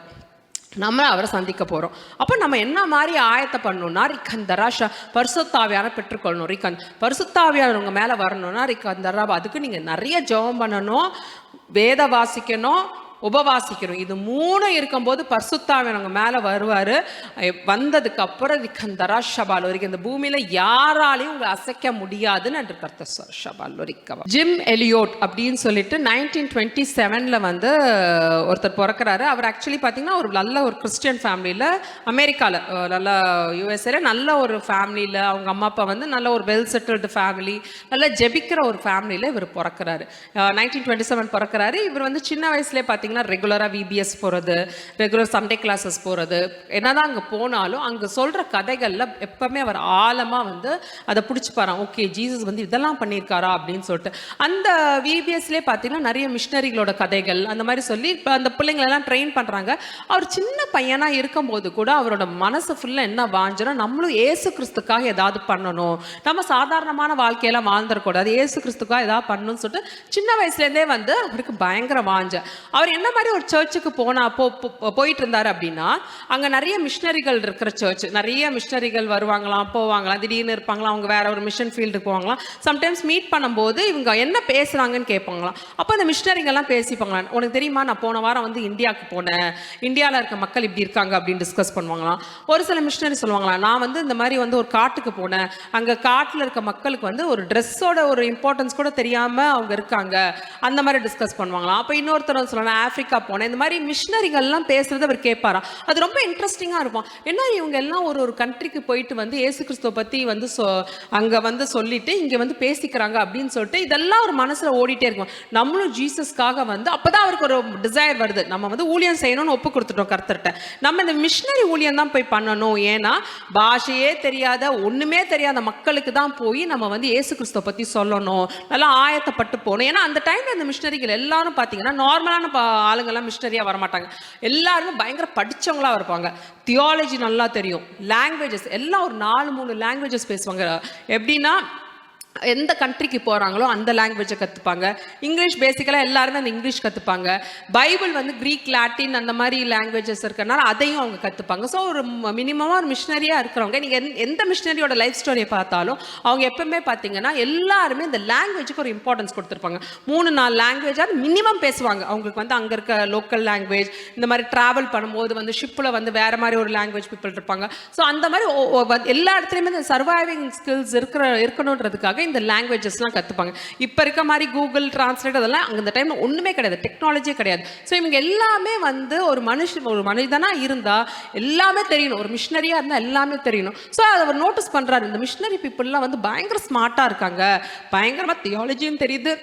Speaker 1: நம்ம அவரை சந்திக்க போகிறோம். அப்போ நம்ம என்ன மாதிரி ஆயத்தை பண்ணணும்னா, ரிகந்தராஷா பரிசுத்தாவியான பெற்றுக்கொள்ளணும். பரிசுத்தாவியார் உங்கள் மேலே வரணும்னா ரிகந்தரா, அதுக்கு நீங்கள் நிறைய ஜெபம் பண்ணணும், வேத வாசிக்கணும், உபவாசிக்கணும். இது 3 இருக்கும்போது பரிசுத்தாவியார் உங்க மேலே வருவார். வந்ததுக்கு அப்புறம் ரிகந்தரா ஷபால் வரைக்கும் இந்த பூமியில் யாராலையும் உங்களை அசைக்க முடியாதுன்னு என்று கர்த்தர் ஷபால் வரைக்கும். ஜிம் எலியோட் அப்படின்னு சொல்லிட்டு 1927 வந்து ஒருத்தர் பிறக்கிறாரு. அவர் ஆக்சுவலி பார்த்தீங்கன்னா ஒரு நல்ல ஒரு கிறிஸ்டியன் ஃபேமிலியில், அமெரிக்காவில் நல்ல யூஎஸ்ஏல நல்ல ஒரு ஃபேமிலியில், அவங்க அம்மா அப்பா வந்து நல்ல ஒரு வெல் செட்டில்டு ஃபேமிலி, நல்லா ஜெபிக்கிற ஒரு ஃபேமிலியில் இவர் பிறக்கிறாரு. 1927 பிறக்கிறாரு. இவர் வந்து சின்ன வயசுலேயே பார்த்தீங்கன்னா ரெகுலராக விபிஎஸ் போகிறது, ரெகுலர் சண்டே கிளாஸஸ் போகிறது, என்னதான் அங்கே போனாலும் அங்கே சொல்கிற கதைகளில் எப்பவுமே அவர் ஆழமாக வந்து அதை பிடிச்சிப்பாராம். ஓகே, ஜீசஸ் வந்து இதெல்லாம் பண்ணியிருக்காரா அப்படின்னு சொல்லிட்டு. அந்த விபிஎஸ்லேயே பார்த்தீங்கன்னா நிறைய மிஷினரிகளோட கதைகள் அந்த மாதிரி சொல்லி இப்போ அந்த பிள்ளைங்களெல்லாம் ட்ரெயின் பண்ணுறாங்க. அவர் சின்ன பையனாக இருக்கும்போது கூட அவரோட மனசு ஃபுல்லாக என்ன வாஞ்சினா, நம்மளும் ஏசு கிறிஸ்துக்காக ஏதாவது பண்ணணும், நம்ம சாதாரணமான வாழ்க்கையெல்லாம் வாழ்ந்துடக்கூடாது, ஏசு கிறிஸ்துக்காக ஏதாவது பண்ணணும்னு சொல்லிட்டு சின்ன வயசுலேருந்தே வந்து அவருக்கு பயங்கர வாஞ்ச. அவர் என்ன மாதிரி ஒரு சர்ச்சுக்கு போயிட்டு இருந்தாரு அப்படின்னா, அங்க நிறைய மிஷினரிகள் இருக்கிற சர்ச், நிறைய மிஷினரிகள் வருவாங்களாம் போவாங்களாம், திடீர்னு இருப்பாங்களாம், அவங்க வேற ஒரு மிஷன் ஃபீல்டுக்கு போவாங்களாம். சம்டைம்ஸ் மீட் பண்ணும்போது இவங்க என்ன பேசுறாங்கன்னு கேட்பாங்களாம். அப்போ அந்த மிஷினரிகள்லாம் பேசிப்பாங்களாம். உனக்கு தெரியுமா, நான் போன வாரம் வந்து இந்தியாவுக்கு போனேன், இந்தியாவில் இருக்க மக்கள் இப்படி இருக்காங்க அப்படின்னு டிஸ்கஸ் பண்ணுவாங்களாம். ஒரு சில மிஷினரி சொல்லுவாங்களாம், நான் வந்து இந்த மாதிரி வந்து ஒரு காட்டுக்கு போனேன், அங்கே காட்டில் இருக்க மக்களுக்கு வந்து ஒரு ட்ரெஸ்ஸோட ஒரு இம்பார்ட்டன்ஸ் கூட தெரியாம அவங்க இருக்காங்க, அந்த மாதிரி டிஸ்கஸ் பண்ணுவாங்களாம். அப்போ இன்னொருத்தர் சொல்லலாம், ஆப்பிரிக்கா போனேன், இந்த மாதிரி மிஷினரிகள்லாம் பேசுறது அவர் கேட்பாரா. அது ரொம்ப இன்ட்ரெஸ்டிங்காக இருக்கும். ஏன்னா இவங்க எல்லாம் ஒரு கண்ட்ரிக்கு போயிட்டு வந்து ஏசு கிறிஸ்துவ பற்றி வந்து அங்கே வந்து சொல்லிட்டு இங்கே வந்து பேசிக்கிறாங்க அப்படின்னு சொல்லிட்டு இதெல்லாம் ஒரு மனசில் ஓடிட்டே இருக்கும். நம்மளும் ஜீசஸ்க்காக வந்து அப்போதான் அவருக்கு ஒரு டிசைர் வருது, நம்ம வந்து ஊழியம் செய்யணும்னு ஒப்பு கொடுத்துட்டோம் கர்த்தர்கிட்ட, நம்ம இந்த மிஷினரி ஊழியம் தான் போய் பண்ணணும். ஏன்னா பாஷையே தெரியாத ஒன்றுமே தெரியாத மக்களுக்கு தான் போய் நம்ம வந்து ஏசு கிறிஸ்துவ பற்றி சொல்லணும், நல்லா ஆயத்தப்பட்டு போகணும். ஏன்னா அந்த டைமில் இந்த மிஷினரிகள் எல்லாரும் பார்த்தீங்கன்னா நார்மலான ஆளுங்கெல்லாம் மிஷினரியா வரமாட்டாங்க, எல்லாருமே பயங்கர படிச்சவங்களா இருப்பாங்க, தியாலஜி நல்லா தெரியும், லாங்குவேஜஸ் எல்லாம் ஒரு 4-3 லாங்குவேஜஸ் பேசுவாங்க. எப்படின்னா எந்த கண்ட்ரிக்கு போகிறாங்களோ அந்த லாங்குவேஜை கற்றுப்பாங்க. இங்கிலீஷ் பேசிக்கலாக எல்லாருமே அந்த இங்கிலீஷ் கற்றுப்பாங்க. பைபிள் வந்து க்ரீக், லாட்டின் அந்த மாதிரி லாங்குவேஜஸ் இருக்கிறனால அதையும் அவங்க கற்றுப்பாங்க. ஸோ ஒரு மினிமமாக ஒரு மிஷினரியாக இருக்கிறவங்க, நீங்கள் எந்த மிஷினரியோட லைஃப் ஸ்டோரியை பார்த்தாலும் அவங்க எப்பவுமே பார்த்தீங்கன்னா எல்லாருமே இந்த லாங்குவேஜுக்கு ஒரு இம்பார்ட்டன்ஸ் கொடுத்துருப்பாங்க. 3-4 லாங்குவேஜாக மினிமம் பேசுவாங்க. அவங்களுக்கு வந்து அங்கே இருக்க லோக்கல் லாங்குவேஜ், இந்த மாதிரி ட்ராவல் பண்ணும்போது வந்து ஷிப்பில் வந்து வேறு மாதிரி ஒரு லாங்குவேஜ் பீப்புள் இருப்பாங்க. ஸோ அந்த மாதிரி எல்லா இடத்துலையுமே இந்த சர்வைவிங் ஸ்கில்ஸ் இருக்கணுன்றதுக்காக இந்த லாங்குவேஜஸ்லாம் கற்றுப்பாங்க. இப்போ இருக்க மாதிரி கூகுள் டிரான்ஸ்லேட் அதெல்லாம் அங்கே இந்த டைமில் ஒன்றுமே கிடையாது, டெக்னாலஜியே கிடையாது. ஸோ இவங்க எல்லாமே வந்து ஒரு மனிதனாக இருந்தால் எல்லாமே தெரியணும், ஒரு மிஷினரியாக இருந்தால் எல்லாமே தெரியணும். ஸோ அதை அவர் நோட்டீஸ் பண்ணுறாரு, இந்த மிஷினரி பீப்புளெலாம் வந்து பயங்கர ஸ்மார்ட்டாக இருக்காங்க, பயங்கரமாக தியாலஜியும் தெரியுது,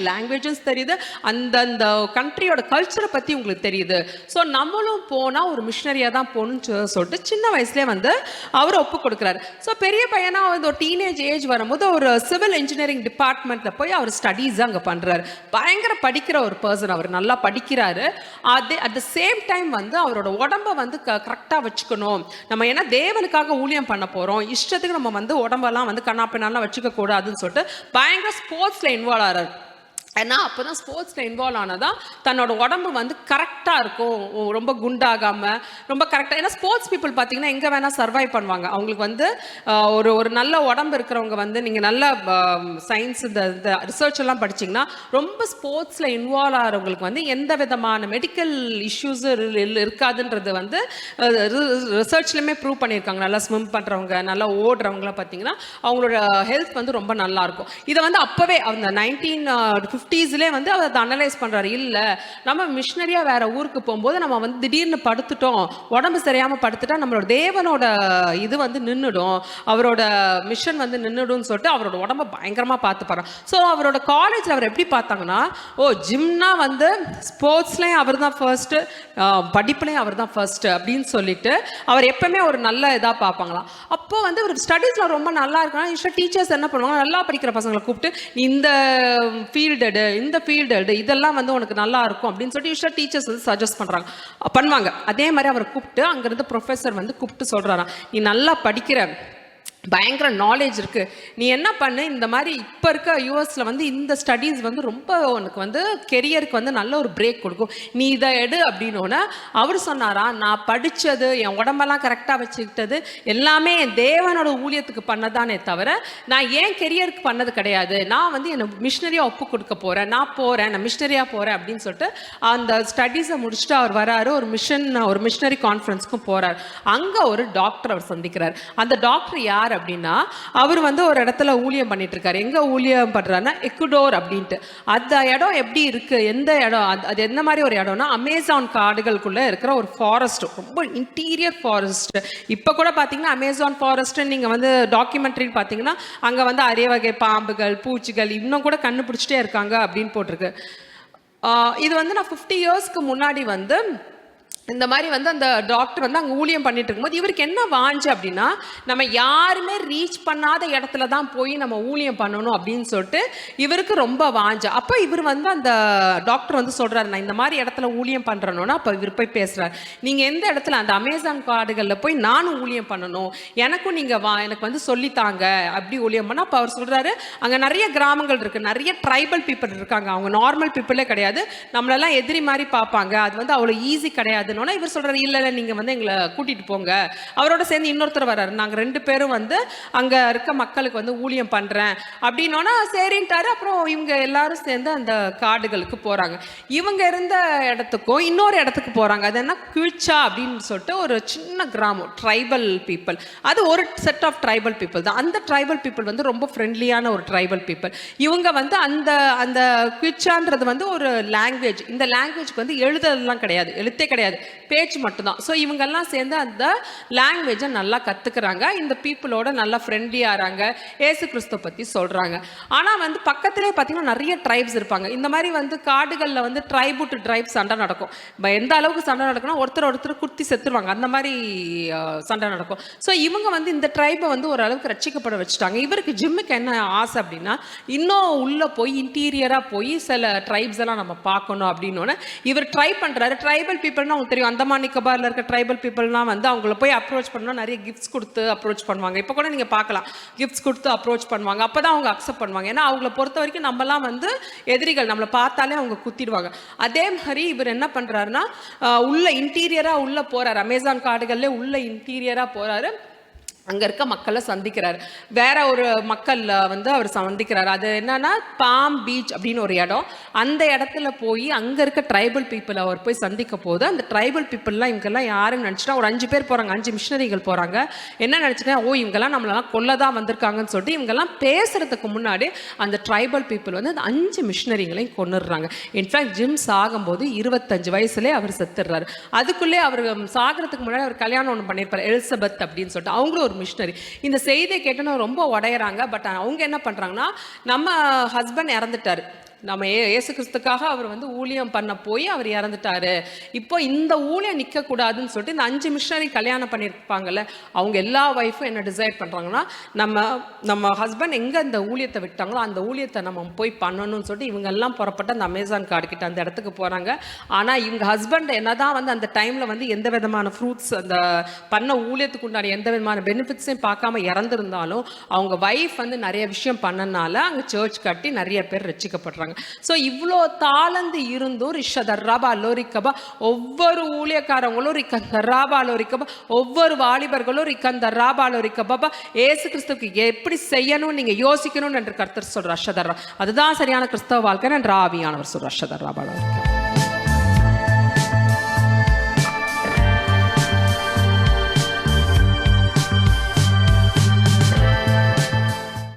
Speaker 1: லாங்குவேஜஸ் தெரியுது, அந்தந்த கண்ட்ரியோட கல்ச்சரை பற்றி உங்களுக்கு தெரியுது. ஸோ நம்மளும் போனால் ஒரு மிஷினரியாக தான் போகணுன்னு சொல்லிட்டு சின்ன வயசுலேயே வந்து அவர் ஒப்பு கொடுக்குறாரு. ஸோ பெரிய பையனாக வந்து ஒரு டீனேஜ் ஏஜ் வரும்போது ஒரு சிவில் இன்ஜினியரிங் டிபார்ட்மெண்ட்டில் போய் அவர் ஸ்டடீஸ் அங்கே பண்ணுறாரு. பயங்கர படிக்கிற ஒரு பர்சன், அவர் நல்லா படிக்கிறாரு. அட் த சேம் டைம் வந்து அவரோட உடம்பை வந்து கரெக்டாக வச்சுக்கணும், நம்ம ஏன்னா தேவனுக்காக ஊழியம் பண்ண போகிறோம், இஷ்டத்துக்கு நம்ம வந்து உடம்பெல்லாம் வந்து கண்ணாப்பின்னாலாம் வச்சுக்க கூடாதுன்னு சொல்லிட்டு பயங்கர ஸ்போர்ட்ஸில் இன்வால்வ் ஆகிறார். ஏன்னா அப்போ தான் ஸ்போர்ட்ஸில் இன்வால்வ் ஆனதான் தன்னோட உடம்பு வந்து கரெக்டாக இருக்கும், ரொம்ப குண்டாகாமல் ரொம்ப கரெக்டாக. ஏன்னா ஸ்போர்ட்ஸ் பீப்புள் பார்த்தீங்கன்னா எங்கே வேணால் சர்வைவ் பண்ணுவாங்க. அவங்களுக்கு வந்து ஒரு நல்ல உடம்பு இருக்கிறவங்க வந்து நீங்கள் நல்ல சயின்ஸ் இந்த ரிசர்ச் எல்லாம் படிச்சிங்கன்னா ரொம்ப ஸ்போர்ட்ஸில் இன்வால்வ் ஆகிறவங்களுக்கு வந்து எந்த விதமான மெடிக்கல் இஷ்யூஸும் இருக்காதுன்றது வந்து ரிசர்ச்லையுமே ப்ரூவ் பண்ணியிருக்காங்க. நல்லா ஸ்விம் பண்ணுறவங்க, நல்லா ஓடுறவங்களாம் பார்த்தீங்கன்னா அவங்களோட ஹெல்த் வந்து ரொம்ப நல்லாயிருக்கும். இதை வந்து அப்போவே அந்த 1950s வந்து அவர் அதை அனலைஸ் பண்ணுறாரு. இல்லை நம்ம மிஷினரியாக வேற ஊருக்கு போகும்போது நம்ம வந்து திடீர்னு படுத்துட்டோம், உடம்பு சரியாமல் படுத்துட்டா நம்மளோட தேவனோட இது வந்து நின்றுடும், அவரோட மிஷன் வந்து நின்றுடும் சொல்லிட்டு அவரோட உடம்பை பயங்கரமாக பார்த்துப்பாரு. ஸோ அவரோட காலேஜில் அவர் எப்படி பார்த்தாங்கன்னா, ஜிம்னா வந்து ஸ்போர்ட்ஸ்லேயும் அவர் தான் ஃபர்ஸ்ட்டு, படிப்புலையும் அவர் தான் ஃபர்ஸ்ட்டு அப்படின்னு சொல்லிட்டு அவர் எப்பவுமே ஒரு நல்ல இதாக பார்ப்பாங்களாம். அப்போது வந்து ஒரு ஸ்டடீஸில் ரொம்ப நல்லா இருக்காங்க. யூஸ்வலாக டீச்சர்ஸ் என்ன பண்ணுவாங்க, நல்லா படிக்கிற பசங்களை கூப்பிட்டு இந்த ஃபீல்டு இந்த ஃபீல்டு இதெல்லாம் வந்து உனக்கு நல்லா இருக்கும் அப்படின்னு சொல்லிட்டு யூஸ்வலாக டீச்சர்ஸ் வந்து சஜஸ்ட் பண்ணுவாங்க. அதே மாதிரி அவரை கூப்பிட்டு அங்கேருந்து ப்ரொஃபஸர் வந்து கூப்பிட்டு சொல்கிறாராம், நீ நல்லா படிக்கிற, பயங்கர நாலேஜ் இருக்குது, நீ என்ன பண்ணு, இந்த மாதிரி இப்போ இருக்க யூஎஸில் வந்து இந்த ஸ்டடீஸ் வந்து ரொம்ப உனக்கு வந்து கெரியருக்கு வந்து நல்ல ஒரு பிரேக் கொடுக்கும், நீ இதை எடு அப்படின்னோடனே அவர் சொன்னாரா, நான் படித்தது என் உடம்பெல்லாம் கரெக்டாக வச்சுக்கிட்டது எல்லாமே என் தேவனோட ஊழியத்துக்கு பண்ணதானே தவிர நான் ஏன் கெரியருக்கு பண்ணது கிடையாது, நான் வந்து என்னை மிஷினரியாக ஒப்பு கொடுக்க போகிறேன், நான் மிஷினரியாக போகிறேன் அப்படின்னு சொல்லிட்டு அந்த ஸ்டடீஸை முடிச்சுட்டு அவர் வராரு. ஒரு மிஷினரி கான்ஃபரன்ஸ்க்கும் போகிறார். அங்கே ஒரு டாக்டர் அவர் சந்திக்கிறார். அந்த டாக்டர் யார் அப்படின்னா, அவர் வந்து ஒரு இடத்துல ஊழியம் பண்ணிட்டு இருக்காரு. எங்க ஊழியம் பண்றாருன்னா எக்குடோர் அப்படின்ட்டு. அந்த இடம் எப்படி இருக்கு, எந்த இடம், அது எந்த மாதிரி ஒரு இடம்னா அமேசான் காடுகளுக்குள்ள இருக்கிற ஒரு ஃபாரஸ்ட், ரொம்ப இன்டீரியர் ஃபாரஸ்ட். இப்போ கூட பார்த்தீங்கன்னா அமேசான் ஃபாரஸ்ட் நீங்க வந்து டாக்குமெண்ட்ரி பார்த்தீங்கன்னா அங்க வந்து அரிய வகை பாம்புகள், பூச்சிகள் இன்னும் கூட கண்டுபிடிச்சிட்டே இருக்காங்க அப்படின்னு போட்டிருக்கு. இது வந்து நான் 50 இயர்ஸ்க்கு முன்னாடி வந்து இந்த மாதிரி வந்து அந்த டாக்டர் வந்து அங்கே ஊழியம் பண்ணிட்டு இருக்கும்போது இவருக்கு என்ன வாஞ்சு அப்படின்னா, நம்ம யாருமே ரீச் பண்ணாத இடத்துல தான் போய் நம்ம ஊழியம் பண்ணணும் அப்படின்னு சொல்லிட்டு இவருக்கு ரொம்ப வாஞ்சு. அப்போ இவர் வந்து அந்த டாக்டர் வந்து சொல்கிறாரு, நான் இந்த மாதிரி இடத்துல ஊழியம் பண்ணுறேன்னா, அப்போ இவர் போய் பேசுகிறார், நீங்கள் எந்த இடத்துல அந்த அமேசான் காடுகளில் போய் நானும் ஊழியம் பண்ணணும், எனக்கும் நீங்கள் எனக்கு வந்து சொல்லித்தாங்க அப்படி ஊழியம் பண்ணால். அப்போ அவர் சொல்கிறாரு, அங்கே நிறைய கிராமங்கள் இருக்குது, நிறைய ட்ரைபல் பீப்புள் இருக்காங்க, அவங்க நார்மல் பீப்புளே கிடையாது, நம்மளெல்லாம் எதிரி மாதிரி பார்ப்பாங்க, அது வந்து அவ்வளோ ஈஸி கிடையாது. இவர் சொல்றாரு, இல்ல நீங்க வந்து எங்களை கூட்டிட்டு போங்க. அவரோட சேர்ந்து இன்னொருத்தர் வர்றாரு, நாங்க 2 பேரும் வந்து அங்க இருக்க மக்களுக்கு வந்து ஊழியம் பண்றேன் அப்படின்னா சரின்ட்டாரு. அப்புறம் இவங்க எல்லாரும் சேர்ந்து அந்த காடுகளுக்கு போறாங்க. இவங்க இருந்த இடத்துக்கும் இன்னொரு இடத்துக்கு போறாங்க. அது என்ன, குயிச்சா அப்படின்னு சொல்லிட்டு ஒரு சின்ன கிராமம், ட்ரைபல் பீப்புள். அது ஒரு செட் ஆஃப் ட்ரைபல் பீப்புள் தான். அந்த ட்ரைபல் பீப்புள் வந்து ரொம்ப ஃப்ரெண்ட்லியான ஒரு ட்ரைபல் பீப்புள். இவங்க வந்து அந்த அந்த குயிச்சான்றது வந்து ஒரு லாங்குவேஜ். இந்த லாங்குவேஜ்க்கு வந்து எழுதலாம் கிடையாது, எழுத்தே கிடையாது, பேச்சு மட்டும்தான். ஸோ இவங்கெல்லாம் சேர்ந்து அந்த லாங்குவேஜை நல்லா கற்றுக்குறாங்க, இந்த பீப்புளோட நல்லா ஃப்ரெண்ட்லியாகிறாங்க, ஏசு கிறிஸ்துவ பற்றி சொல்கிறாங்க. ஆனால் வந்து பக்கத்துலேயே பார்த்தீங்கன்னா நிறைய ட்ரைப்ஸ் இருப்பாங்க. இந்த மாதிரி வந்து காடுகளில் வந்து ட்ரைபு டு ட்ரைப் சண்டை நடக்கும். எந்த அளவுக்கு சண்டை நடக்கும்னா ஒருத்தர் குத்தி செத்துருவாங்க, அந்த மாதிரி சண்டை நடக்கும். ஸோ இவங்க வந்து இந்த ட்ரைபை வந்து ஓரளவுக்கு ரட்சிக்கப்பட வச்சுட்டாங்க. இவருக்கு ஜிம்முக்கு என்ன ஆசை அப்படின்னா, இன்னும் உள்ளே போய் இன்டீரியராக போய் சில ட்ரைப்ஸ் எல்லாம் நம்ம பார்க்கணும் அப்படின்னு இவர் ட்ரை பண்ணுறாரு. ட்ரைபல் பீப்புள்னா உங்களுக்கு தெரியும், அந்தமான் நிக்கோபார்ல இருக்க ட்ரைபல் பீப்புள்லாம் வந்து அவங்கள போய் அப்ரோச் பண்ணா நிறைய கிஃப்ட்ஸ் கொடுத்து அப்ரோச் பண்ணுவாங்க. இப்போ கூட நீங்க பார்க்கலாம், கிஃப்ட்ஸ் கொடுத்து அப்ரோச் பண்ணுவாங்க. அப்பதான் அவங்க அக்செப்ட் பண்ணுவாங்க. ஏன்னா அவங்கள பொறுத்த வரைக்கும் நம்மலாம் வந்து எதிரிகள், நம்மளை பார்த்தாலே அவங்க குத்திடுவாங்க. அதே மாதிரி இவர் என்ன பண்றாருன்னா, உள்ள இன்டீரியரா உள்ள போறாரு, அமேசான் காடுகள்ல உள்ள இன்டீரியரா போறாரு. அங்கே இருக்க மக்களை சந்திக்கிறார். வேற ஒரு மக்கள் வந்து அவர் சந்திக்கிறார். அது என்னன்னா பாம் பீச் அப்படின்னு ஒரு இடம். அந்த இடத்துல போய் அங்கே இருக்க ட்ரைபல் பீப்புள் அவர் போய் சந்திக்க போது, அந்த ட்ரைபல் பீப்புளெலாம் இவங்கெல்லாம் யாருன்னு நினச்சிட்டா, ஒரு 5 பேர் போகிறாங்க, 5 மிஷினரிகள் போகிறாங்க. என்ன நினச்சிட்டேன், இவங்கெல்லாம் நம்மளெல்லாம் கொல்லதான் வந்திருக்காங்கன்னு சொல்லிட்டு இவங்கெல்லாம் பேசுறதுக்கு முன்னாடி அந்த ட்ரைபல் பீப்புள் வந்து அந்த 5 மிஷினரிகளையும் கொண்டுடுறாங்க. இன்ஃபேக்ட் ஜிம் சாகும்போது 25 வயசுலேயே அவர் செத்துடுறாரு. அதுக்குள்ளே அவர் சாகிறதுக்கு முன்னாடி அவர் கல்யாணம் ஒன்று பண்ணியிருப்பார், எலிசபெத் அப்படின்னு சொல்லிட்டு. அவங்களும் ஒரு மிஷினரி. இந்த செய்தியை கேட்டோன்னா ரொம்ப உடையறாங்க. பட் அவங்க என்ன பண்றாங்கன்னா, நம்ம ஹஸ்பண்ட் இறந்துட்டாரு, நம்ம இயேசு கிறிஸ்துக்காக அவர் வந்து ஊழியம் பண்ண போய் அவர் இறந்துட்டாரு, இப்போ இந்த ஊழியம் நிற்கக்கூடாதுன்னு சொல்லிட்டு இந்த 5 மிஷனரி கல்யாணம் பண்ணியிருப்பாங்கல்ல, அவங்க எல்லா ஒய்ஃபும் என்ன டிசைட் பண்ணுறாங்கன்னா, நம்ம ஹஸ்பண்ட் எங்கே இந்த ஊழியத்தை விட்டாங்களோ அந்த ஊழியத்தை நம்ம போய் பண்ணணும்னு சொல்லிட்டு இவங்க எல்லாம் புறப்பட்டு அந்த அமேசான் காடுகிட்ட அந்த இடத்துக்கு போகிறாங்க. ஆனால் இவங்க ஹஸ்பண்ட் என்னதான் வந்து அந்த டைமில் வந்து எந்த விதமான ஃப்ரூட்ஸ், அந்த பண்ண ஊழியத்துக்கு உண்டான எந்த விதமான பெனிஃபிட்ஸையும் பார்க்காம இறந்துருந்தாலும் அவங்க ஒய்ஃப் வந்து நிறைய விஷயம் பண்ணனால அங்கே சர்ச் கட்டி நிறைய பேர் ரட்சிக்கப்படுறாங்க. சோ இவ்ளோ தாளந்து இருந்தும் ரிஷதர்ராபா லோரிக்கபா, ஒவ்வொரு ஊழியக்காரங்களும் ரிக்கந்தர்ராபா லோரிக்கபா, ஒவ்வொரு வாலிபர்களும் ரிக்கந்தர்ராபா லோரிக்கபா ஏசு கிறிஸ்துவுக்கு எப்படி செய்யணும் நீங்க யோசிக்கணும் என்று கர்த்தர் சொல்ற. அதுதான் சரியான கிறிஸ்தவ வாழ்க்கை என்று ஆவியானவர் சொல்ற.